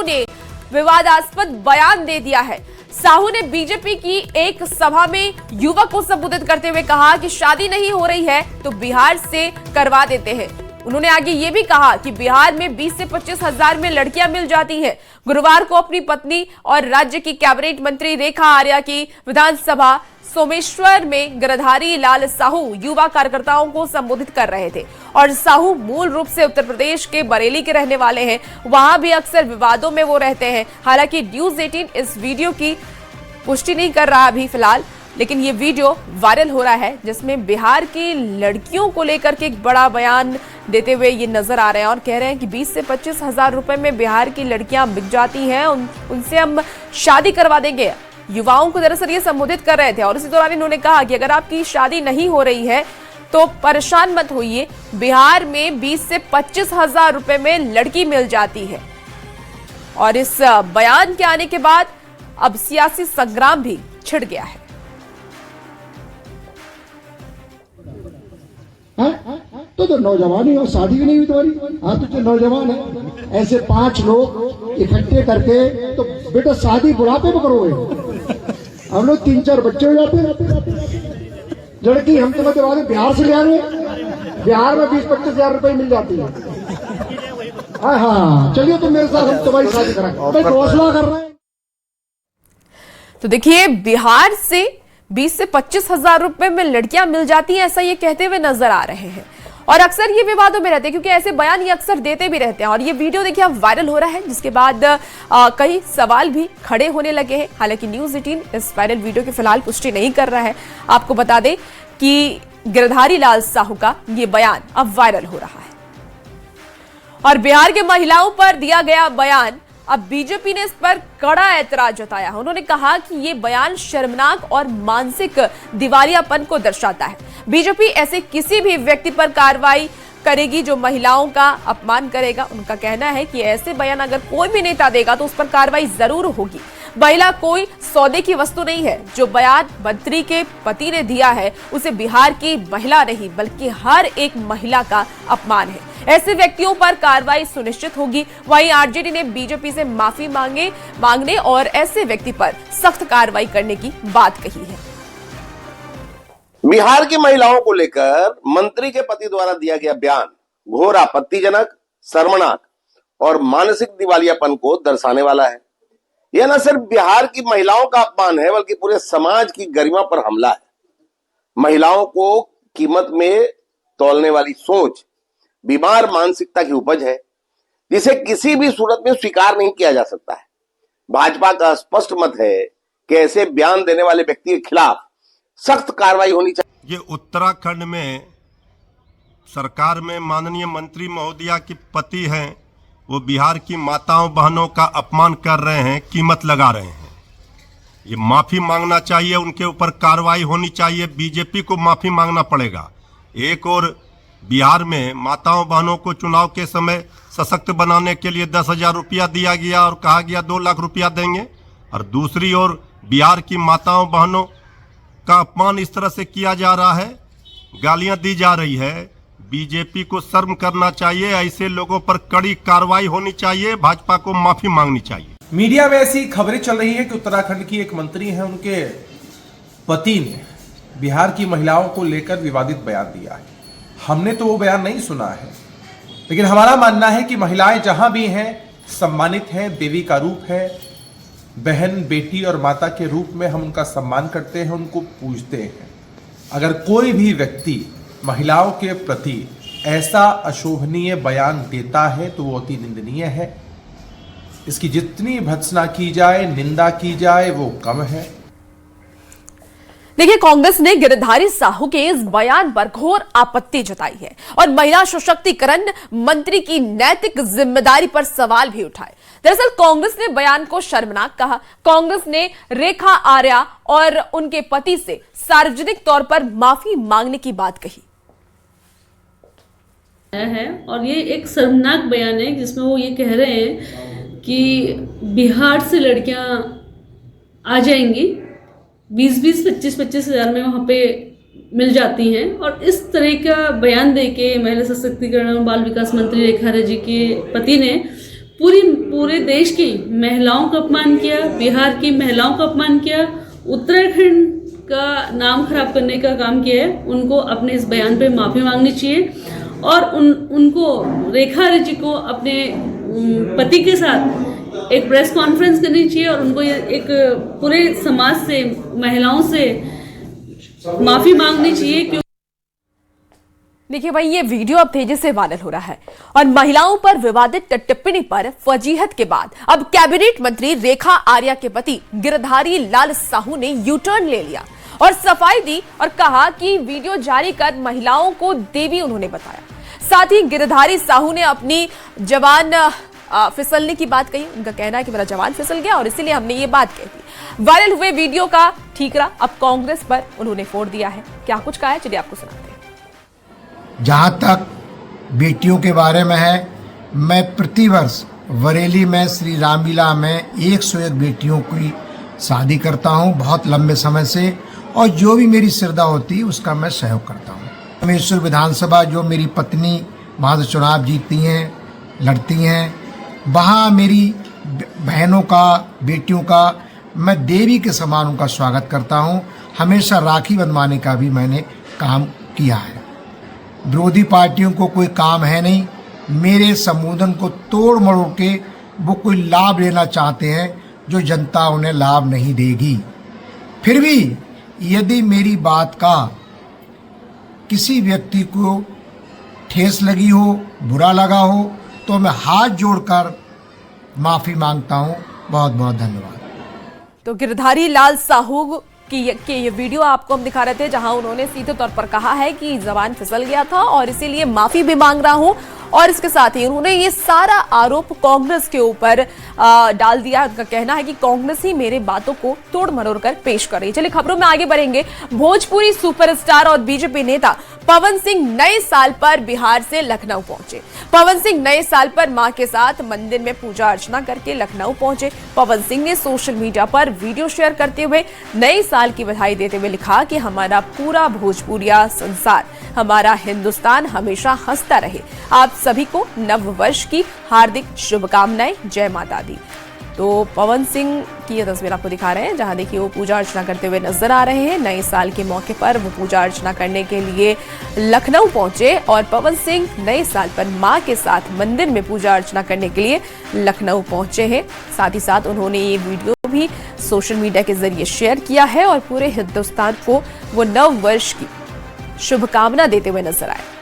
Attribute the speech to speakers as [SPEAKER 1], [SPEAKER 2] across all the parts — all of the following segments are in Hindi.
[SPEAKER 1] ने विवादास्पद बयान दे दिया है। साहू ने बीजेपी की एक सभा में युवक को संबोधित करते हुए कहा कि शादी नहीं हो रही है तो बिहार से करवा देते हैं। उन्होंने आगे ये भी कहा कि बिहार में 20 से 25 हजार में लड़कियां मिल जाती हैं। गुरुवार को अपनी पत्नी और राज्य की कैबिनेट मंत्री रेखा आर्या की विधानसभा सोमेश्वर में गिरधारी लाल साहू युवा कार्यकर्ताओं को संबोधित कर रहे थे और साहू मूल रूप से उत्तर प्रदेश के बरेली के रहने वाले हैं। वहां भी अक्सर विवादों में वो रहते हैं। हालांकि न्यूज 18 इस वीडियो की पुष्टि नहीं कर रहा अभी फिलहाल, लेकिन ये वीडियो वायरल हो रहा है जिसमें बिहार की लड़कियों को लेकर के एक बड़ा बयान देते हुए ये नजर आ रहे हैं और कह रहे हैं कि 20 से 25 हजार रुपए में बिहार की लड़कियां बिक जाती हैं, उनसे हम शादी करवा देंगे। युवाओं को दरअसल ये संबोधित कर रहे थे और इसी दौरान इन्होंने कहा कि अगर आपकी शादी नहीं हो रही है तो परेशान मत होइए, बिहार में 20 से 25 हजार रुपए में लड़की मिल जाती है। और इस बयान के आने के बाद अब सियासी संग्राम भी छिड़ गया है।
[SPEAKER 2] तो नौजवान ही हो, शादी भी नहीं हुई तुम्हारी। हाँ, तो जो नौजवान है ऐसे 5 लोग इकट्ठे करके तो बेटा शादी बुढ़ापे में करोगे। हम लोग 3-4 बच्चे हो जाते हैं। लड़की हम तुम्हें करवा दें, बिहार से ले आएंगे। बिहार में 20-25 हजार रुपए मिल जाती है। हाँ, चलिए तुम मेरे साथ, हम तुम्हारी शादी कराएंगे। हौसला कर रहे हैं।
[SPEAKER 1] तो देखिए, बिहार से 20 से 25 हजार रुपए में लड़कियां मिल जाती हैं, ऐसा ये कहते हुए नजर आ रहे हैं। और अक्सर ये विवादों में रहते हैं क्योंकि ऐसे बयान ये अक्सर देते भी रहते हैं। और ये वीडियो देखिए अब वायरल हो रहा है जिसके बाद कई सवाल भी खड़े होने लगे हैं। हालांकि न्यूज 18 इस वायरल वीडियो की फिलहाल पुष्टि नहीं कर रहा है। आपको बता दें कि गिरधारी लाल साहू का ये बयान अब वायरल हो रहा है और बिहार के महिलाओं पर दिया गया बयान, अब बीजेपी ने इस पर कड़ा ऐतराज जताया। उन्होंने कहा कि ये बयान शर्मनाक और मानसिक दिवालियापन को दर्शाता है। बीजेपी ऐसे किसी भी व्यक्ति पर कार्रवाई करेगी जो महिलाओं का अपमान करेगा। उनका कहना है कि ऐसे बयान अगर कोई भी नेता देगा तो उस पर कार्रवाई जरूर होगी। महिला कोई सौदे की वस्तु नहीं है। जो बयान मंत्री के पति ने दिया है उसे बिहार की महिला नहीं बल्कि हर एक महिला का अपमान है। ऐसे व्यक्तियों पर कार्रवाई सुनिश्चित होगी। वहीं आरजेडी ने बीजेपी से माफी मांगने और ऐसे व्यक्ति पर सख्त कार्रवाई करने की बात कही है।
[SPEAKER 3] बिहार की महिलाओं को लेकर मंत्री के पति द्वारा दिया गया बयान घोर आपत्तिजनक, शर्मनाक और मानसिक दिवालियापन को दर्शाने वाला है। यह न सिर्फ बिहार की महिलाओं का अपमान है बल्कि पूरे समाज की गरिमा पर हमला है। महिलाओं को कीमत में तौलने वाली सोच बीमार मानसिकता की उपज है जिसे किसी भी सूरत में स्वीकार नहीं किया जा सकता है। भाजपा का स्पष्ट मत है कि ऐसे बयान देने वाले व्यक्ति के खिलाफ सख्त कार्रवाई होनी चाहिए।
[SPEAKER 4] ये उत्तराखंड में सरकार में माननीय मंत्री महोदया के पति हैं, वो बिहार की माताओं बहनों का अपमान कर रहे हैं, कीमत लगा रहे हैं। ये माफी मांगना चाहिए, उनके ऊपर कार्रवाई होनी चाहिए। बीजेपी को माफी मांगना पड़ेगा। एक और बिहार में माताओं बहनों को चुनाव के समय सशक्त बनाने के लिए 10,000 रुपया दिया गया और कहा गया 2 लाख रुपया देंगे, और दूसरी ओर बिहार की माताओं बहनों का अपमान इस तरह से किया जा रहा है, गालियां दी जा रही है। बीजेपी को शर्म करना चाहिए। ऐसे लोगों पर कड़ी कार्रवाई होनी चाहिए। भाजपा को माफी मांगनी चाहिए।
[SPEAKER 5] मीडिया में ऐसी खबरें चल रही है कि उत्तराखंड की एक मंत्री है, उनके पति ने बिहार की महिलाओं को लेकर विवादित बयान दिया है। हमने तो वो बयान नहीं सुना है, लेकिन हमारा मानना है कि महिलाएं जहां भी हैं सम्मानित हैं, देवी का रूप है। बहन, बेटी और माता के रूप में हम उनका सम्मान करते हैं, उनको पूजते हैं। अगर कोई भी व्यक्ति महिलाओं के प्रति ऐसा अशोभनीय बयान देता है तो वो अति निंदनीय है। इसकी जितनी भर्त्सना की जाए, निंदा की जाए, वो कम है।
[SPEAKER 1] देखिए, कांग्रेस ने गिरधारी साहू के इस बयान पर घोर आपत्ति जताई है और महिला सशक्तिकरण मंत्री की नैतिक जिम्मेदारी पर सवाल भी उठाए। दरअसल कांग्रेस ने बयान को शर्मनाक कहा। कांग्रेस ने रेखा आर्या और उनके पति से सार्वजनिक तौर पर माफी मांगने की बात कही
[SPEAKER 6] है और ये एक शर्मनाक बयान है जिसमें वो ये कह रहे हैं कि बिहार से लड़कियां आ जाएंगी, 20-20, 25-25 हज़ार में वहाँ पे मिल जाती हैं। और इस तरह का बयान देके महिला सशक्तिकरण और बाल विकास मंत्री रेखा आर्या जी के पति ने पूरे देश की महिलाओं का अपमान किया, बिहार की महिलाओं का अपमान किया, उत्तराखंड का नाम खराब करने का काम किया है। उनको अपने इस बयान पे माफ़ी मांगनी चाहिए और उनको रेखा जी को अपने पति के साथ एक प्रेस कॉन्फ्रेंस करनी चाहिए और उनको एक पूरे समाज से, महिलाओं से माफ़ी मांगनी चाहिए।
[SPEAKER 1] देखिए भाई, ये वीडियो अब तेजी से वायरल हो रहा है और महिलाओं पर विवादित टिप्पणी पर फजीहत के बाद अब कैबिनेट मंत्री रेखा आर्या के पति गिरधारी लाल साहू ने यू टर्न ले लिया और सफाई दी और कहा कि वीडियो जारी कर महिलाओं को देवी उन्होंने बताया। साथ ही गिरधारी साहू ने अपनी जवान फिसलने की बात कही। उनका कहना है कि मेरा जवान फिसल गया और इसीलिए हमने ये बात कही थी। वायरल हुए वीडियो का ठीकरा अब कांग्रेस पर उन्होंने फोड़ दिया है। क्या कुछ कहा है, चलिए आपको सुनाते हैं।
[SPEAKER 7] जहाँ तक बेटियों के बारे में है, मैं प्रतिवर्ष बरेली में श्री रामलीला में 101 बेटियों की शादी करता हूँ बहुत लंबे समय से, और जो भी मेरी श्रद्धा होती है उसका मैं सहयोग करता हूँ। रामेश्वर विधानसभा जो मेरी पत्नी वहाँ से चुनाव जीतती हैं, लड़ती हैं, वहाँ मेरी बहनों का, बेटियों का मैं देवी के समान उनका स्वागत करता हूँ। हमेशा राखी बंधवाने का भी मैंने काम किया है। विरोधी पार्टियों को कोई काम है नहीं, मेरे संबोधन को तोड़ मरोड़ के वो कोई लाभ लेना चाहते हैं जो जनता उन्हें लाभ नहीं देगी। फिर भी यदि मेरी बात का किसी व्यक्ति को ठेस लगी हो, बुरा लगा हो, तो मैं हाथ जोड़कर माफ़ी मांगता हूँ। बहुत बहुत धन्यवाद।
[SPEAKER 1] तो गिरधारी लाल साहू कि ये वीडियो आपको हम दिखा रहे थे जहां उन्होंने सीधे तौर पर कहा है कि जवान फिसल गया था और इसीलिए माफी भी मांग रहा हूं, और इसके साथ ही उन्होंने ये सारा आरोप कांग्रेस के ऊपर डाल दिया। उनका कहना है कि कांग्रेस ही मेरे बातों को तोड़ मरोड़ कर पेश कर रही है। चलिए खबरों में आगे बढ़ेंगे। भोजपुरी सुपरस्टार और बीजेपी नेता पवन सिंह नए साल पर बिहार से लखनऊ पहुंचे। पवन सिंह नए साल पर मां के साथ मंदिर में पूजा अर्चना करके लखनऊ पहुंचे। पवन सिंह ने सोशल मीडिया पर वीडियो शेयर करते हुए नए साल की बधाई देते हुए लिखा कि हमारा पूरा भोजपुरिया संसार, हमारा हिंदुस्तान हमेशा हंसता रहे। आप सभी को नव वर्ष की हार्दिक शुभकामनाएं। जय माता दी। तो पवन सिंह की ये तस्वीर आपको दिखा रहे हैं जहां देखिए वो पूजा अर्चना करते हुए नजर आ रहे हैं। नए साल के मौके पर वो पूजा अर्चना करने के लिए लखनऊ पहुंचे और पवन सिंह नए साल पर मां के साथ मंदिर में पूजा अर्चना करने के लिए लखनऊ पहुंचे हैं। साथ ही साथ उन्होंने ये वीडियो भी सोशल मीडिया के जरिए शेयर किया है और पूरे हिंदुस्तान को वो नव वर्ष की शुभकामना देते हुए नजर आए।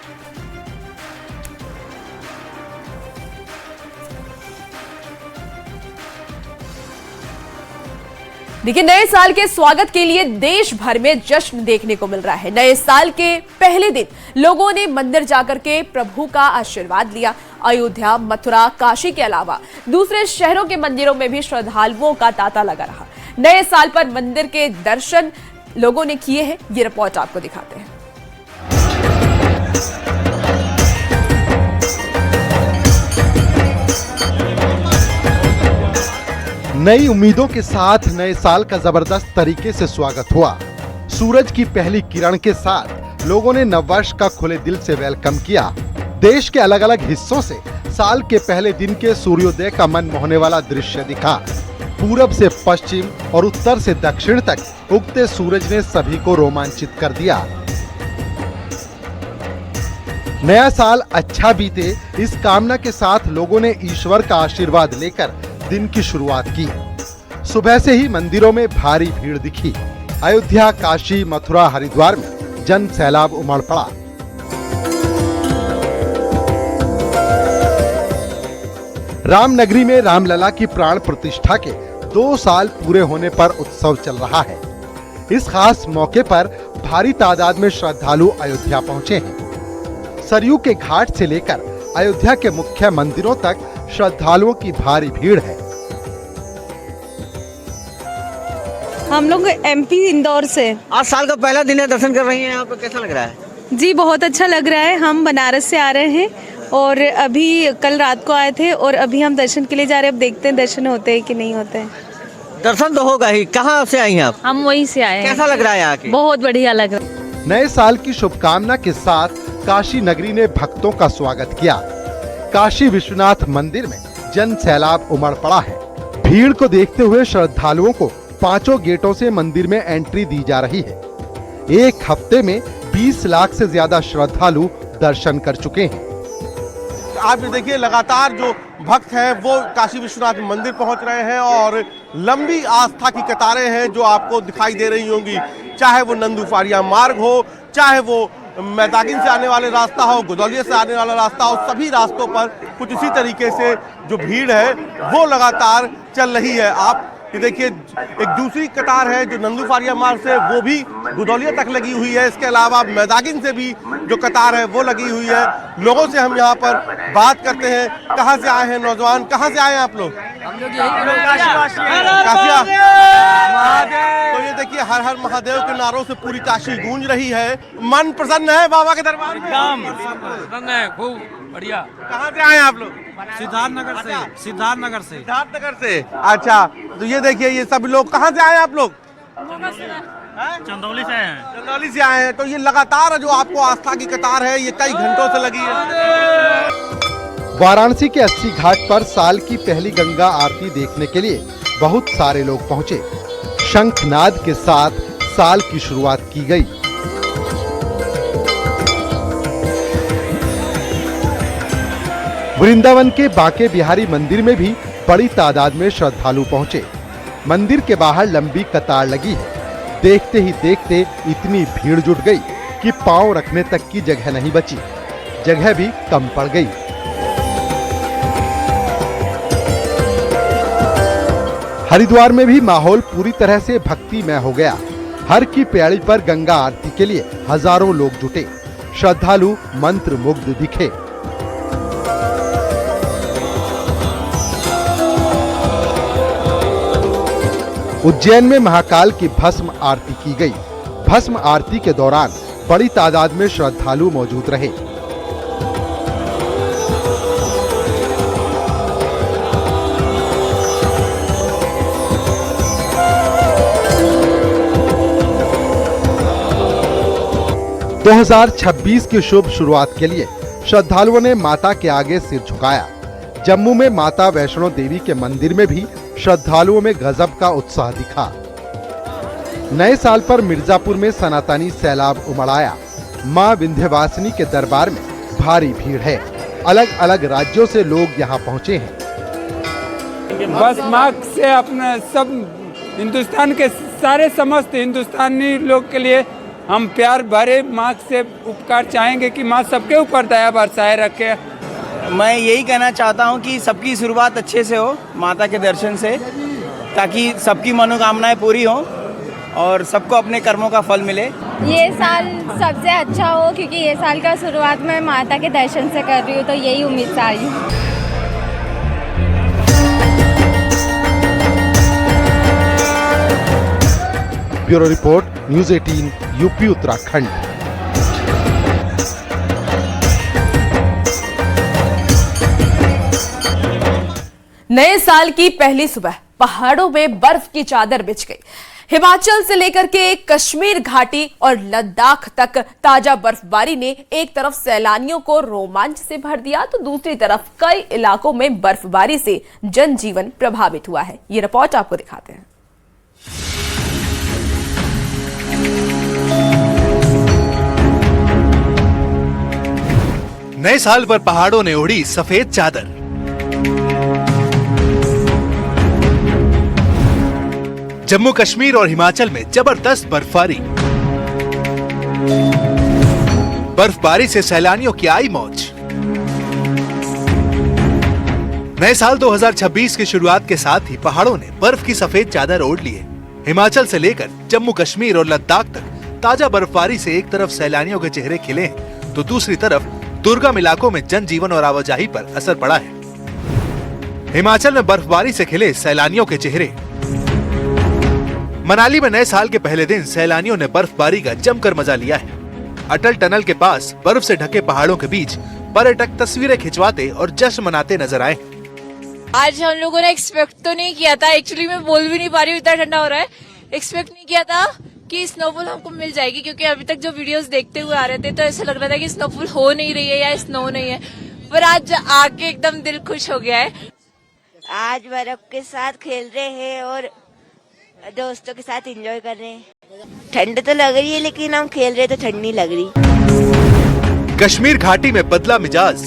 [SPEAKER 1] देखिए, नए साल के स्वागत के लिए देश भर में जश्न देखने को मिल रहा है। नए साल के पहले दिन लोगों ने मंदिर जाकर के प्रभु का आशीर्वाद लिया। अयोध्या, मथुरा, काशी के अलावा दूसरे शहरों के मंदिरों में भी श्रद्धालुओं का तांता लगा रहा। नए साल पर मंदिर के दर्शन लोगों ने किए हैं। ये रिपोर्ट आपको दिखाते हैं।
[SPEAKER 8] नई उम्मीदों के साथ नए साल का जबरदस्त तरीके से स्वागत हुआ। सूरज की पहली किरण के साथ लोगों ने नववर्ष का खुले दिल से वेलकम किया। देश के अलग अलग हिस्सों से साल के पहले दिन के सूर्योदय का मन मोहने वाला दृश्य दिखा। पूरब से पश्चिम और उत्तर से दक्षिण तक उगते सूरज ने सभी को रोमांचित कर दिया। नया साल अच्छा बीते, इस कामना के साथ लोगों ने ईश्वर का आशीर्वाद लेकर दिन की शुरुआत की। सुबह से ही मंदिरों में भारी भीड़ दिखी। अयोध्या, काशी, मथुरा, हरिद्वार में जन सैलाब उमड़ पड़ा। रामनगरी में रामलला की प्राण प्रतिष्ठा के 2 साल पूरे होने पर उत्सव चल रहा है। इस खास मौके पर भारी तादाद में श्रद्धालु अयोध्या पहुंचे हैं। सरयू के घाट से लेकर अयोध्या के मुख्य मंदिरों तक श्रद्धालुओं की भारी भीड़ है।
[SPEAKER 9] हम लोग एमपी इंदौर से।
[SPEAKER 10] आज साल का पहला दिन है, दर्शन कर रही हैं यहाँ पे, कैसा लग रहा है?
[SPEAKER 9] जी बहुत अच्छा लग रहा है। हम बनारस से आ रहे हैं और अभी कल रात को आए थे और अभी हम दर्शन के लिए जा रहे हैं। अब देखते हैं दर्शन होते हैं कि नहीं होते हैं।
[SPEAKER 10] दर्शन तो होगा ही। कहाँ से आई हैं आप?
[SPEAKER 9] हम वहीं से आए हैं।
[SPEAKER 10] कैसा लग रहा है यहाँ की?
[SPEAKER 9] बहुत बढ़िया लग रहा है।
[SPEAKER 8] नए साल की शुभकामना के साथ काशी नगरी ने भक्तों का स्वागत किया। काशी विश्वनाथ मंदिर में जन सैलाब उमड़ पड़ा है। भीड़ को देखते हुए श्रद्धालुओं को 5 गेटों से मंदिर में एंट्री दी जा रही है। एक हफ्ते में 20 लाख से ज्यादा श्रद्धालु दर्शन कर चुके हैं।
[SPEAKER 11] आप ये देखिए लगातार जो भक्त हैं वो काशी विश्वनाथ मंदिर पहुंच रहे हैं और लंबी आस्था की कतारें हैं जो आपको दिखाई दे रही होंगी, चाहे वो नंदूफाड़िया मार्ग हो, चाहे वो मैदागिन से आने वाले रास्ता हो, गुदौलिया से आने वाला रास्ता हो, सभी रास्तों पर कुछ इसी तरीके से जो भीड़ है वो लगातार चल रही है। आप ये देखिए एक दूसरी कतार है जो नंदूफाड़िया मार्ग से वो भी गुदौलिया तक लगी हुई है। इसके अलावा मैदागिन से भी जो कतार है वो लगी हुई है। लोगों से हम यहाँ पर बात करते हैं। कहाँ से आए हैं नौजवान, कहाँ से आए हैं आप लोग?
[SPEAKER 12] हम लोग यही
[SPEAKER 11] काशिया। तो ये देखिए हर हर महादेव के नारों से पूरी काशी गूंज रही है। मन प्रसन्न है बाबा के दरबार में?
[SPEAKER 12] प्रसन्न है, खूब बढ़िया।
[SPEAKER 11] कहाँ से आए हैं आप लोग?
[SPEAKER 12] सिद्धार्थनगर से। सिद्धार्थनगर से।
[SPEAKER 11] सिद्धार्थनगर से। अच्छा, तो ये देखिए ये सभी लोग कहाँ से आए हैं आप लोग?
[SPEAKER 12] चंदौली से आए हैं।
[SPEAKER 11] चंदौली से आए हैं। तो ये लगातार जो आपको आस्था की कतार है ये कई घंटों से लगी है।
[SPEAKER 8] वाराणसी के 80 घाट पर साल की पहली गंगा आरती देखने के लिए बहुत सारे लोग पहुंचे। शंखनाद के साथ साल की शुरुआत की गई। वृंदावन के बांके बिहारी मंदिर में भी बड़ी तादाद में श्रद्धालु पहुंचे। मंदिर के बाहर लंबी कतार लगी है। देखते ही देखते इतनी भीड़ जुट गई कि पांव रखने तक की जगह नहीं बची। जगह भी कम पड़ गई। हरिद्वार में भी माहौल पूरी तरह से भक्तिमय हो गया। हर की पैड़ी पर गंगा आरती के लिए हजारों लोग जुटे। श्रद्धालु मंत्र मुग्ध दिखे। उज्जैन में महाकाल की भस्म आरती की गई। भस्म आरती के दौरान बड़ी तादाद में श्रद्धालु मौजूद रहे। दो 2026 की शुभ शुरुआत के लिए श्रद्धालुओं ने माता के आगे सिर झुकाया। जम्मू में माता वैष्णो देवी के मंदिर में भी श्रद्धालुओं में गजब का उत्साह दिखा। नए साल पर मिर्जापुर में सनातनी सैलाब उमड़ आया। मां विंध्यवासिनी के दरबार में भारी भीड़ है। अलग अलग राज्यों से लोग यहां पहुंचे हैं।
[SPEAKER 13] बस माँ से अपने सब हिंदुस्तान के सारे समस्त हिंदुस्तानी लोग के लिए हम प्यार भरे माँ से उपकार चाहेंगे कि माँ सबके ऊपर दया बरसाए रखे।
[SPEAKER 14] मैं यही कहना चाहता हूँ कि सबकी शुरुआत अच्छे से हो माता के दर्शन से, ताकि सबकी मनोकामनाएं पूरी हो और सबको अपने कर्मों का फल मिले।
[SPEAKER 15] ये साल सबसे अच्छा हो क्योंकि ये साल का शुरुआत मैं माता के दर्शन से कर रही हूँ, तो यही उम्मीद से आई हूँ।
[SPEAKER 8] Bureau report, news 18, UP Uttarakhand.
[SPEAKER 1] नए साल की पहली सुबह पहाड़ों में बर्फ की चादर बिछ गई। हिमाचल से लेकर के कश्मीर घाटी और लद्दाख तक ताजा बर्फबारी ने एक तरफ सैलानियों को रोमांच से भर दिया तो दूसरी तरफ कई इलाकों में बर्फबारी से जनजीवन प्रभावित हुआ है। ये रिपोर्ट आपको दिखाते हैं।
[SPEAKER 16] नए साल पर पहाड़ों ने ओढ़ी सफेद चादर। जम्मू कश्मीर और हिमाचल में जबरदस्त बर्फबारी। बर्फबारी से सैलानियों की आई मौज। नए साल 2026 की शुरुआत के साथ ही पहाड़ों ने बर्फ की सफेद चादर ओढ़ ली है। हिमाचल से लेकर जम्मू कश्मीर और लद्दाख तक ताजा बर्फबारी से एक तरफ सैलानियों के चेहरे खिले हैं तो दूसरी तरफ दुर्गम इलाकों में जनजीवन और आवाजाही पर असर पड़ा है। हिमाचल में बर्फबारी से खिले सैलानियों के चेहरे। मनाली में नए साल के पहले दिन सैलानियों ने बर्फबारी का जमकर मजा लिया है। अटल टनल के पास बर्फ से ढके पहाड़ों के बीच पर्यटक तस्वीरें खिंचवाते और जश्न मनाते नजर आए।
[SPEAKER 17] आज हम लोगों ने एक्सपेक्ट तो नहीं किया था, एक्चुअली मैं बोल भी नहीं पा रही हूँ, इतना ठंडा हो रहा है। एक्सपेक्ट नहीं किया था कि स्नोफॉल हमको मिल जाएगी, क्योंकि अभी तक जो वीडियोस देखते हुए आ रहे थे तो ऐसा लग रहा था कि स्नोफॉल हो नहीं रही है या स्नो नहीं है, पर आज आके एकदम दिल खुश हो गया है।
[SPEAKER 18] आज बर्फ के साथ खेल रहे हैं और दोस्तों के साथ एंजॉय कर रहे हैं। ठंड तो लग रही है लेकिन हम खेल रहे तो ठंड नहीं लग रही।
[SPEAKER 16] कश्मीर घाटी में बदला मिजाज।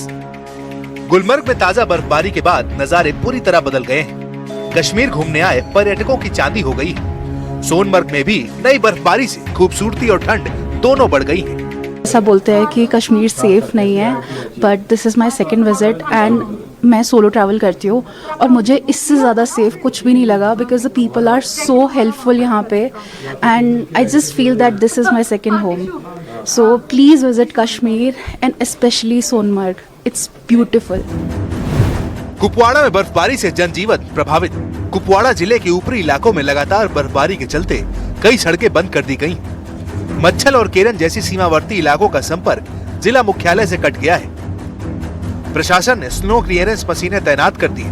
[SPEAKER 16] गुलमर्ग में ताजा बर्फबारी के बाद नजारे पूरी तरह बदल गए हैं। कश्मीर घूमने आए पर्यटकों की चांदी हो गई है। सोनमर्ग में भी नई बर्फबारी से खूबसूरती और ठंड दोनों बढ़ गई है।
[SPEAKER 19] ऐसा बोलते हैं कि कश्मीर सेफ नहीं है, but this is my second visit and मैं सोलो ट्रैवल करती हूँ और मुझे इससे ज़्यादा सेफ कुछ भी नहीं लगा because the people are so helpful यहाँ पे and I just feel that this is my second home. So please visit Kashmir and specially Sonmarg, it's beautiful.
[SPEAKER 16] Kupwara में बर्फबारी से जनजीवन प्रभावित। कुपवाड़ा जिले के ऊपरी इलाकों में लगातार बर्फबारी के चलते कई सड़कें बंद कर दी गयी। मच्छल और केरन जैसी सीमावर्ती इलाकों का संपर्क जिला मुख्यालय से कट गया है। प्रशासन ने स्नो क्लियरेंस मशीनें तैनात कर दी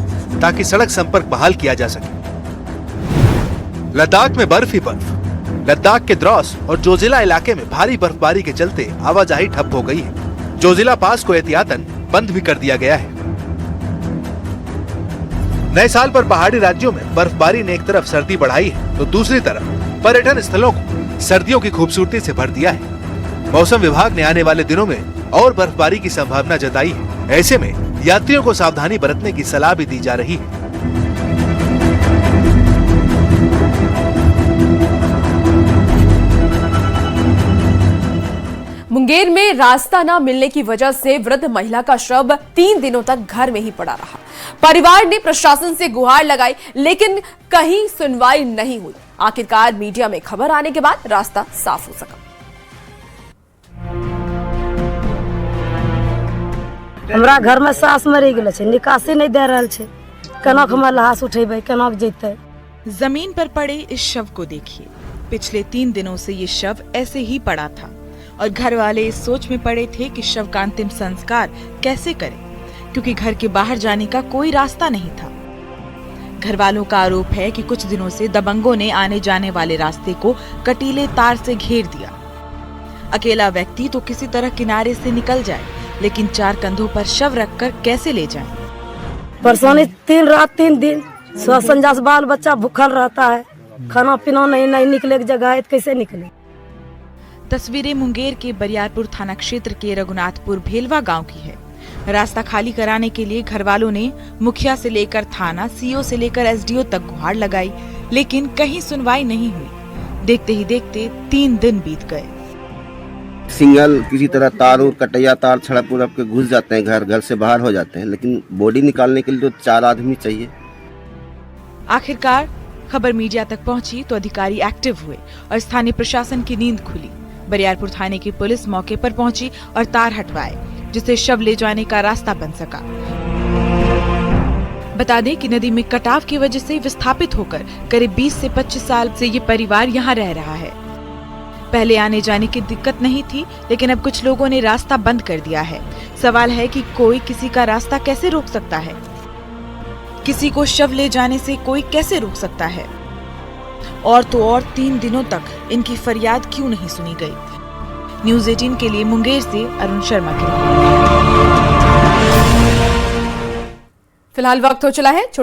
[SPEAKER 16] ताकि सड़क संपर्क बहाल किया जा सके। लद्दाख में बर्फ ही बर्फ। लद्दाख के द्रौस और जोजिला इलाके में भारी बर्फबारी के चलते आवाजाही ठप हो गई है। जोजिला पास को एहतियातन बंद भी कर दिया गया है। नए साल पर पहाड़ी राज्यों में बर्फबारी ने एक तरफ सर्दी बढ़ाई है तो दूसरी तरफ पर्यटन स्थलों को सर्दियों की खूबसूरती से भर दिया है। मौसम विभाग ने आने वाले दिनों में और बर्फबारी की संभावना जताई है। ऐसे में यात्रियों को सावधानी बरतने की सलाह भी दी जा रही है।
[SPEAKER 1] मुंगेर में रास्ता न मिलने की वजह से वृद्ध महिला का शव 3 दिनों तक घर में ही पड़ा रहा। परिवार ने प्रशासन से गुहार लगाई लेकिन कहीं सुनवाई नहीं हुई। आखिरकार मीडिया में खबर आने के बाद रास्ता साफ हो सका।
[SPEAKER 20] हमरा घर में सास मरी गेल छे, निकासी नहीं दे रहल छे। केना हमरा लाश उठेबै, केना जैते।
[SPEAKER 21] जमीन पर पड़े इस शव को देखिए। पिछले 3 दिनों से ये शव ऐसे ही पड़ा था और घर वाले इस सोच में पड़े थे कि शव का अंतिम संस्कार कैसे करें, क्योंकि घर के बाहर जाने का कोई रास्ता नहीं था। घर वालों का आरोप है कि कुछ दिनों से दबंगों ने आने जाने वाले रास्ते को कटीले तार से घेर दिया। अकेला व्यक्ति तो किसी तरह किनारे से निकल जाए, लेकिन 4 कंधों पर शव रखकर कैसे ले जाएं?
[SPEAKER 20] परेशानी 3 रात 3 दिन संजा से बाल बच्चा भूखल रहता है, खाना पीना नहीं निकले की जगह है, कैसे निकले।
[SPEAKER 21] तस्वीरें मुंगेर के बरियारपुर थाना क्षेत्र के रघुनाथपुर भेलवा गांव की है। रास्ता खाली कराने के लिए घर वालों ने मुखिया से लेकर थाना, सीओ से लेकर एसडीओ तक गुहार लगाई, लेकिन कहीं सुनवाई नहीं हुई। देखते ही देखते 3 दिन बीत गए।
[SPEAKER 22] सिंगल किसी तरह तार और कटैया तार सड़क पर आपके घुस जाते हैं, घर से बाहर हो जाते हैं, लेकिन बॉडी निकालने के लिए तो 4 आदमी चाहिए।
[SPEAKER 21] आखिरकार खबर मीडिया तक पहुंची तो अधिकारी एक्टिव हुए और स्थानीय प्रशासन की नींद खुली। बरियारपुर थाने की पुलिस मौके पर पहुंची और तार हटवाए, जिससे शव ले जाने का रास्ता बन सका। बता दें कि नदी में कटाव की वजह से विस्थापित होकर करीब 20 से 25 साल से ये परिवार यहाँ रह रहा है। पहले आने जाने की दिक्कत नहीं थी, लेकिन अब कुछ लोगों ने रास्ता बंद कर दिया है। सवाल है कि कोई किसी का रास्ता कैसे रोक सकता है? किसी को शव ले जाने से कोई कैसे रोक सकता है? और तो और 3 दिनों तक इनकी फरियाद क्यों नहीं सुनी गई? न्यूज़ 18 के लिए मुंगेर से अरुण शर्मा की रिपोर्ट।
[SPEAKER 1] फिलहाल वक्त हो चला है।